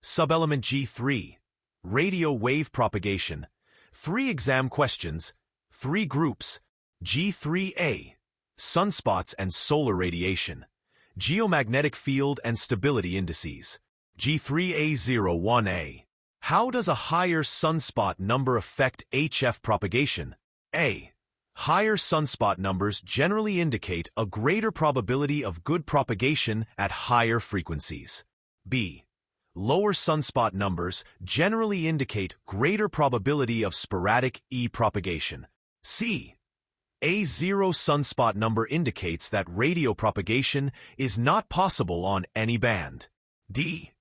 Subelement G3. Radio wave propagation. 3 exam questions. 3 groups. G3A. Sunspots and solar radiation. Geomagnetic field and stability indices. G3A01A. How does a higher sunspot number affect HF propagation? A. Higher sunspot numbers generally indicate a greater probability of good propagation at higher frequencies. B. Lower sunspot numbers generally indicate greater probability of sporadic E propagation. C. A 0 sunspot number indicates that radio propagation is not possible on any band. D.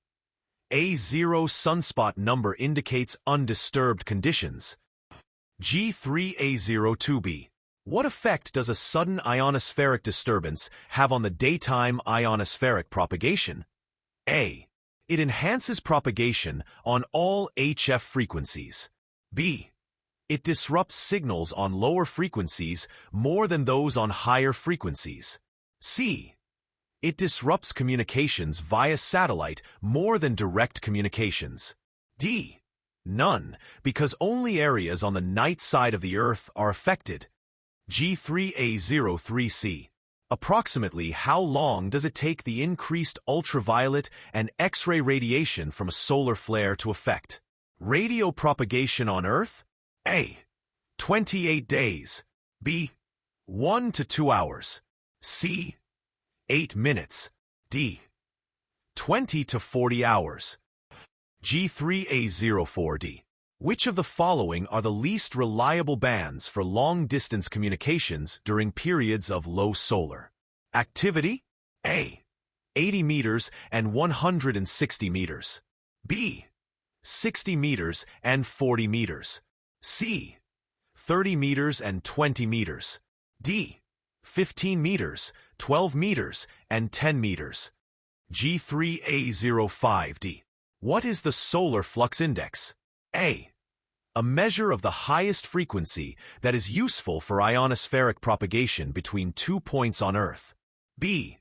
A 0 sunspot number indicates undisturbed conditions. G3A02b. What effect does a sudden ionospheric disturbance have on the daytime ionospheric propagation? A. It enhances propagation on all HF frequencies. B. It disrupts signals on lower frequencies more than those on higher frequencies. C. It disrupts communications via satellite more than direct communications. D. None, because only areas on the night side of the Earth are affected. G3A03c. Approximately how long does it take the increased ultraviolet and X-ray radiation from a solar flare to affect radio propagation on Earth? A. 28 days. B. 1 to 2 hours. C. 8 minutes. D. 20 to 40 hours. G3A04d. Which of the following are the least reliable bands for long-distance communications during periods of low solar activity? A. 80 meters and 160 meters. B. 60 meters and 40 meters. C. 30 meters and 20 meters. D. 15 meters, 12 meters, and 10 meters. G3A05d. What is the solar flux index? A. A measure of the highest frequency that is useful for ionospheric propagation between 2 points on Earth. B.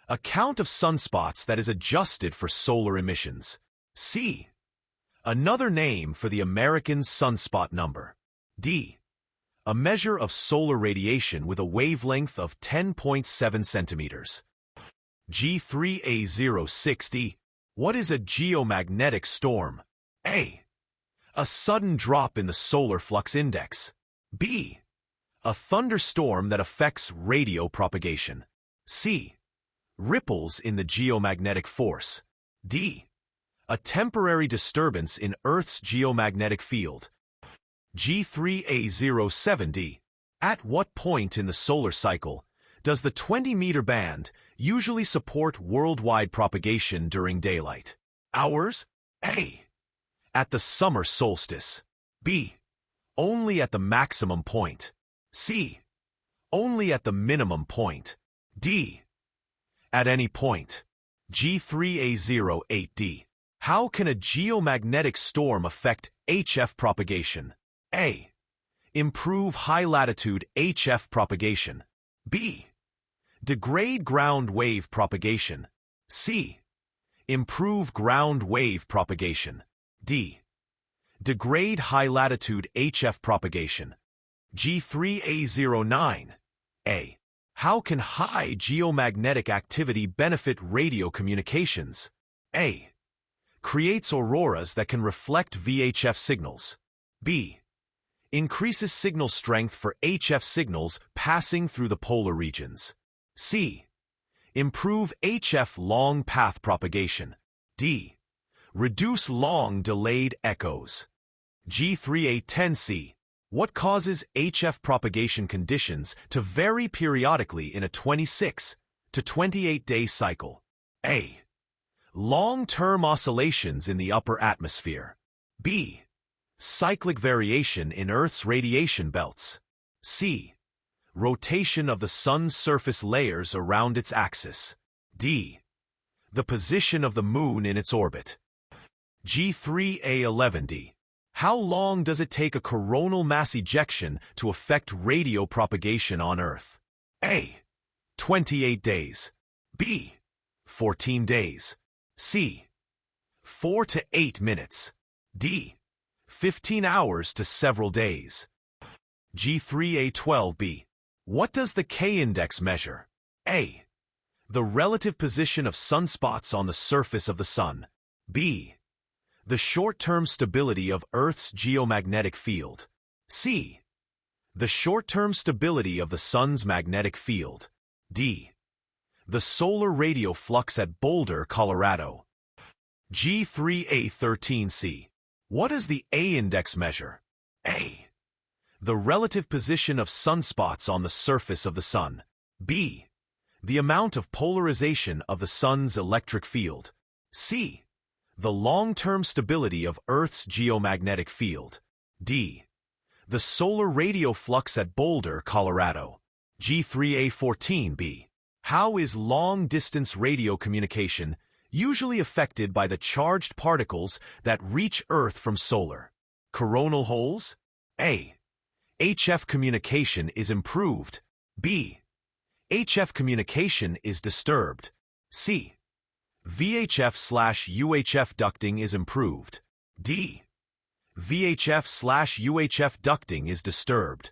A count of sunspots that is adjusted for solar emissions. C. Another name for the American sunspot number. D. A measure of solar radiation with a wavelength of 10.7 centimeters. G3A06d. What is a geomagnetic storm? A. A sudden drop in the solar flux index. B. A thunderstorm that affects radio propagation. C. Ripples in the geomagnetic force. D. A temporary disturbance in Earth's geomagnetic field. G3A07d. At what point in the solar cycle does the 20-meter band usually support worldwide propagation during daylight hours? A. At the summer solstice. B. Only at the maximum point. C. Only at the minimum point. D. At any point. G3A08d. How can a geomagnetic storm affect HF propagation? A. Improve high-latitude HF propagation. B. Degrade ground wave propagation. C. Improve ground wave propagation. D. Degrade high-latitude HF propagation. G3A09. A. How can high geomagnetic activity benefit radio communications? A. Creates auroras that can reflect VHF signals. B. Increases signal strength for HF signals passing through the polar regions. C. Improve HF long path propagation. D. Reduce long delayed echoes. G3A10c. What causes HF propagation conditions to vary periodically in a 26 to 28-day cycle? A. Long-term oscillations in the upper atmosphere. B. Cyclic variation in Earth's radiation belts. C. Rotation of the sun's surface layers around its axis. D. The position of the moon in its orbit. G3A11d. How long does it take a coronal mass ejection to affect radio propagation on Earth? A. 28 days. B. 14 days. C. 4 to 8 minutes. D. 15 hours to several days. G3A 12b. What does the K-index measure? A. The relative position of sunspots on the surface of the sun. B. The short-term stability of Earth's geomagnetic field. C. The short-term stability of the sun's magnetic field. D. The solar radio flux at Boulder, Colorado. G3A 13c. What does the A-index measure? A. The relative position of sunspots on the surface of the sun. B. The amount of polarization of the sun's electric field. C. The long-term stability of Earth's geomagnetic field. D. The solar radio flux at Boulder, Colorado. G3A 14b. How is long-distance radio communication usually affected by the charged particles that reach Earth from solar? Coronal holes? A. HF communication is improved. B. HF communication is disturbed. C. VHF/UHF ducting is improved. D. VHF/UHF ducting is disturbed.